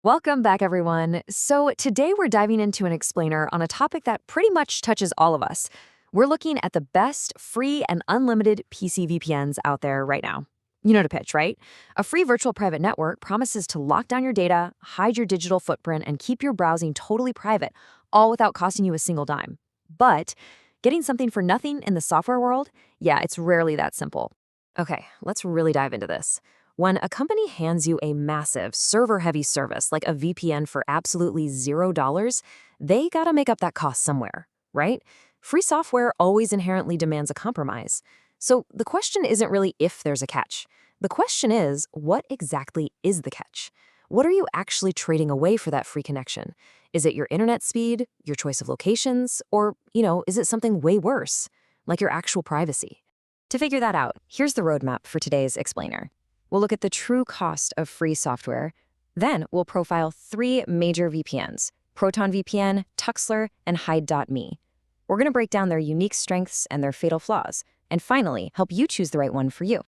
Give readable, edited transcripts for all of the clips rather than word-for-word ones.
Welcome back, everyone. So today we're diving into an explainer on a topic that pretty much touches all of us. We're looking at the best free and unlimited PC VPNs out there right now. You know the pitch, right? A free virtual private network promises to lock down your data, hide your digital footprint, and keep your browsing totally private, all without costing you a single dime. But getting something for nothing in the software world? Yeah, it's rarely that simple. Okay, let's really dive into this. When a company hands you a massive server-heavy service like a VPN for absolutely $0, they gotta make up that cost somewhere, right? Free software always inherently demands a compromise. So the question isn't really if there's a catch. The question is, what exactly is the catch? What are you actually trading away for that free connection? Is it your internet speed, your choice of locations, or, is it something way worse, like your actual privacy? To figure that out, here's the roadmap for today's explainer. We'll look at the true cost of free software. Then we'll profile 3 major VPNs, Proton VPN, Tuxler, and Hide.me. We're going to break down their unique strengths and their fatal flaws, and finally, help you choose the right one for you.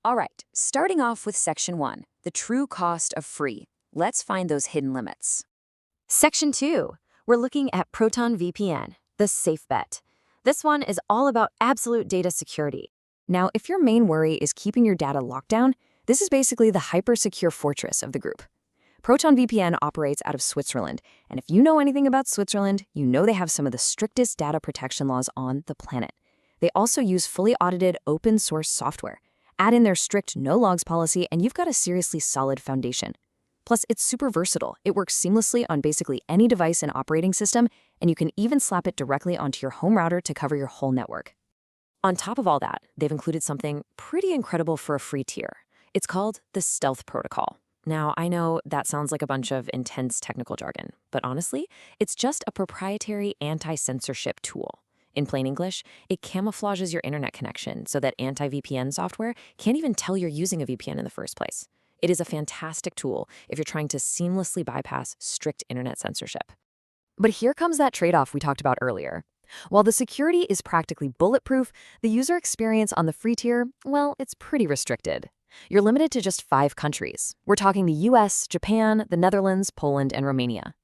All right, starting off with Section 1, the true cost of free. Let's find those hidden limits. Section 2, we're looking at Proton VPN, the safe bet. This one is all about absolute data security. Now, if your main worry is keeping your data locked down, this is basically the hyper-secure fortress of the group. Proton VPN operates out of Switzerland, and if you know anything about Switzerland, you know they have some of the strictest data protection laws on the planet. They also use fully audited open-source software. Add in their strict no-logs policy, and you've got a seriously solid foundation. Plus, it's super versatile. It works seamlessly on basically any device and operating system, and you can even slap it directly onto your home router to cover your whole network. On top of all that, they've included something pretty incredible for a free tier. It's called the Stealth Protocol. Now, I know that sounds like a bunch of intense technical jargon, but honestly, it's just a proprietary anti-censorship tool. In plain English, it camouflages your internet connection so that anti-VPN software can't even tell you're using a VPN in the first place. It is a fantastic tool if you're trying to seamlessly bypass strict internet censorship. But here comes that trade-off we talked about earlier. While the security is practically bulletproof, the user experience on the free tier, well, it's pretty restricted. You're limited to just 5 countries. We're talking the US, Japan, the Netherlands, Poland, and Romania.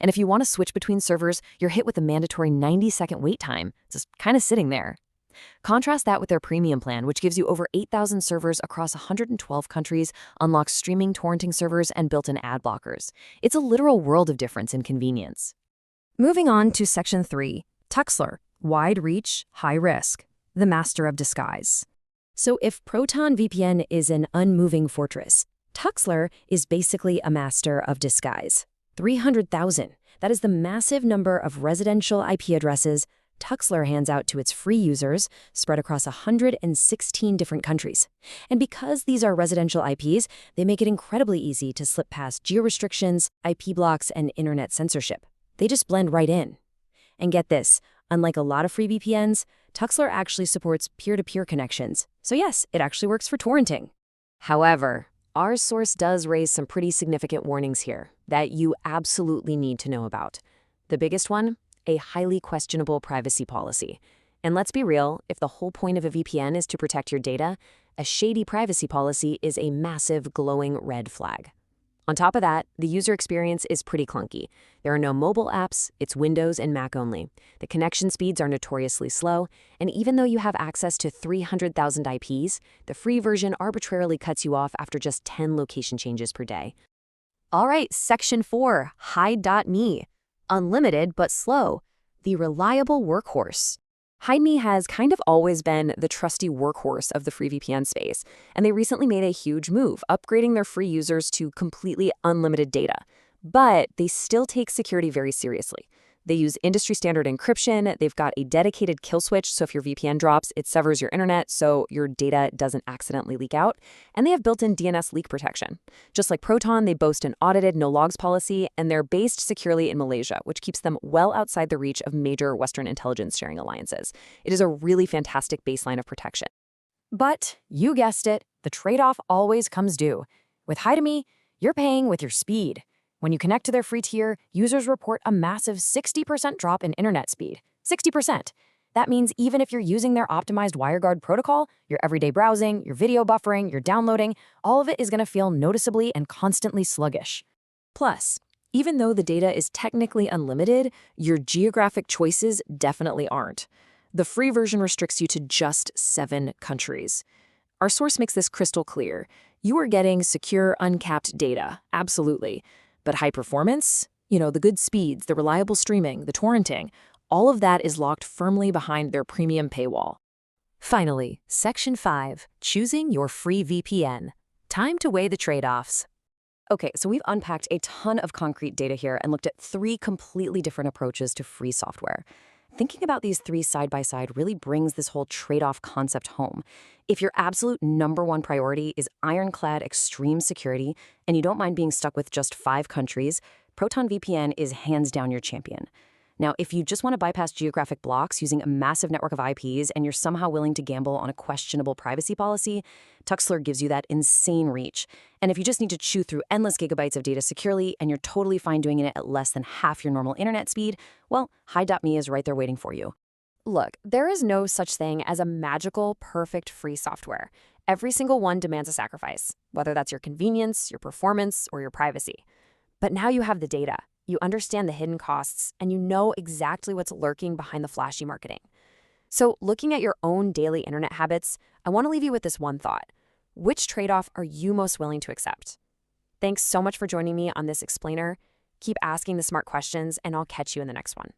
And if you want to switch between servers, you're hit with a mandatory 90-second wait time, just kind of sitting there. Contrast that with their premium plan, which gives you over 8,000 servers across 112 countries, unlocks streaming torrenting servers, and built-in ad blockers. It's a literal world of difference in convenience. Moving on to Section 3, Tuxler, wide reach, high risk, the master of disguise. So if Proton VPN is an unmoving fortress, Tuxler is basically a master of disguise. 300,000. That is the massive number of residential IP addresses Tuxler hands out to its free users, spread across 116 different countries. And because these are residential IPs, they make it incredibly easy to slip past geo-restrictions, IP blocks, and internet censorship. They just blend right in. And get this, unlike a lot of free VPNs, Tuxler actually supports peer-to-peer connections. So yes, it actually works for torrenting. However, our source does raise some pretty significant warnings here that you absolutely need to know about. The biggest one, a highly questionable privacy policy. And let's be real, if the whole point of a VPN is to protect your data, a shady privacy policy is a massive glowing red flag. On top of that, the user experience is pretty clunky. There are no mobile apps, it's Windows and Mac only. The connection speeds are notoriously slow, and even though you have access to 300,000 IPs, the free version arbitrarily cuts you off after just 10 location changes per day. All right, Section 4, Hide.me. Unlimited but slow, the reliable workhorse. Hide.me has kind of always been the trusty workhorse of the free VPN space, and they recently made a huge move, upgrading their free users to completely unlimited data. But they still take security very seriously. They use industry-standard encryption, they've got a dedicated kill switch, so if your VPN drops, it severs your internet so your data doesn't accidentally leak out, and they have built-in DNS leak protection. Just like Proton, they boast an audited no-logs policy, and they're based securely in Malaysia, which keeps them well outside the reach of major Western intelligence sharing alliances. It is a really fantastic baseline of protection. But, you guessed it, the trade-off always comes due. With Hide.me, you're paying with your speed. When you connect to their free tier, users report a massive 60% drop in internet speed. 60%. That means even if you're using their optimized WireGuard protocol, your everyday browsing, your video buffering, your downloading, all of it is going to feel noticeably and constantly sluggish. Plus, even though the data is technically unlimited, your geographic choices definitely aren't. The free version restricts you to just 7 countries. Our source makes this crystal clear. You are getting secure, uncapped data, absolutely. But high performance, the good speeds, the reliable streaming, the torrenting, all of that is locked firmly behind their premium paywall. Finally, Section 5, choosing your free VPN. Time to weigh the trade-offs. Okay, so we've unpacked a ton of concrete data here and looked at 3 completely different approaches to free software. Thinking about these 3 side by side really brings this whole trade-off concept home. If your absolute #1 priority is ironclad extreme security and you don't mind being stuck with just 5 countries, Proton VPN is hands down your champion. Now, if you just want to bypass geographic blocks using a massive network of IPs and you're somehow willing to gamble on a questionable privacy policy, Tuxler gives you that insane reach. And if you just need to chew through endless gigabytes of data securely and you're totally fine doing it at less than half your normal internet speed, well, Hide.me is right there waiting for you. Look, there is no such thing as a magical, perfect free software. Every single one demands a sacrifice, whether that's your convenience, your performance, or your privacy. But now you have the data. You understand the hidden costs, and you know exactly what's lurking behind the flashy marketing. So, looking at your own daily internet habits, I want to leave you with this one thought. Which trade-off are you most willing to accept? Thanks so much for joining me on this explainer. Keep asking the smart questions, and I'll catch you in the next one.